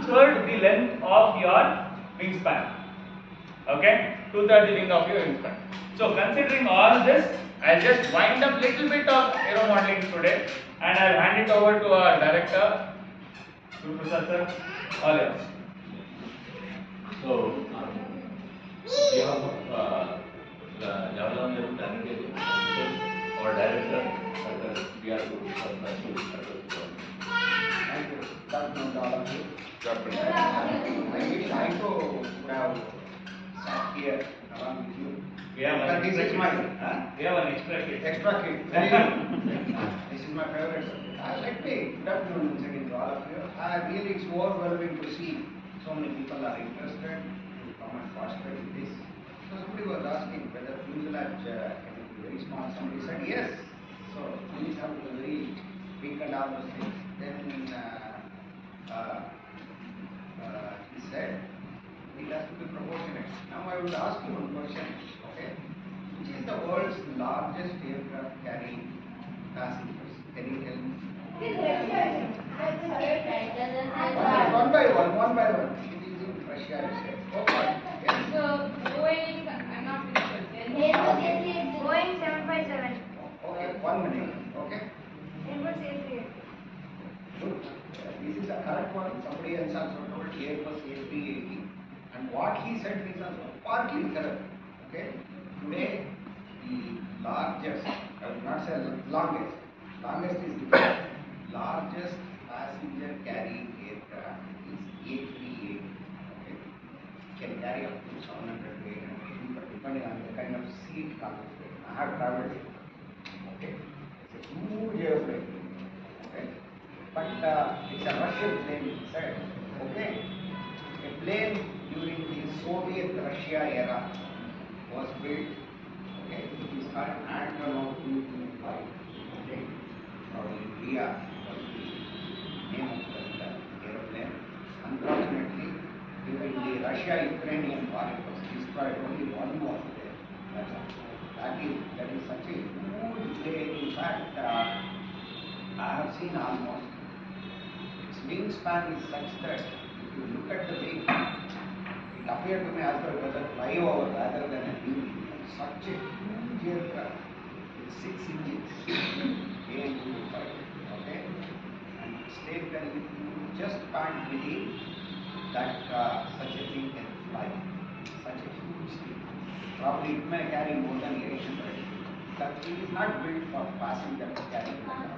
2/3 the length of your wingspan. Okay, 2/3 the length of your wingspan. So considering all this, I'll just wind up little bit of aero modeling today, and I'll hand it over to our director, Prasad sir. All yours. So, we have Jawaharlal Nehru Planetarium, our director, we are to Thank you. Good afternoon to all of you. Good I wish I too would have sat here along with you. We have But an this extra is kit. my We have an extra kit. extra kit. Very good. This is my favorite subject. Let me good afternoon once again to all of you. Really, it's overwhelming to see so many people are interested to come and participate in this. So somebody was asking whether fuselage can be very small. Somebody said yes. So these have to be very big and all those things. Then he said it has to be proportionate. Now I will ask you one question. Okay, which is the world's largest aircraft carrying passengers? Can you tell me? One by one. It is in Russia, you said. Okay. Yes. Boeing, I'm not sure. Boeing 757. Okay, 1 minute. Okay. Airbus A380. Good. This is the correct one. Somebody else also told Airbus A380. And what he said is also partly correct. Okay. Today, the largest, I will not say longest is different. Largest passenger carrying aircraft is A380. Okay. Can carry up to 700 to 800 people depending on the kind of seat configuration. I have traveled it. Okay. It's a huge airplane. Okay. But it's a Russian plane, he said. Okay. A plane during the Soviet Russia era was built. Okay. It is called Antonov 225. Okay. Probably Ria was the name of that aeroplane. Unfortunately, during the Russia-Ukrainian war, it was destroyed. Only one was there. That's all. That is such a huge plane. In fact, I have seen almost. Its wingspan is such that if you look at the wing, it appeared to me as though it was a flyover rather than a wing. Such a huge aircraft with 6 engines, A225. Okay, and it's taken just can't believe that such a thing can fly. Such a huge thing. Probably it may carry more than 800. That it is not built for passenger carrying cargo.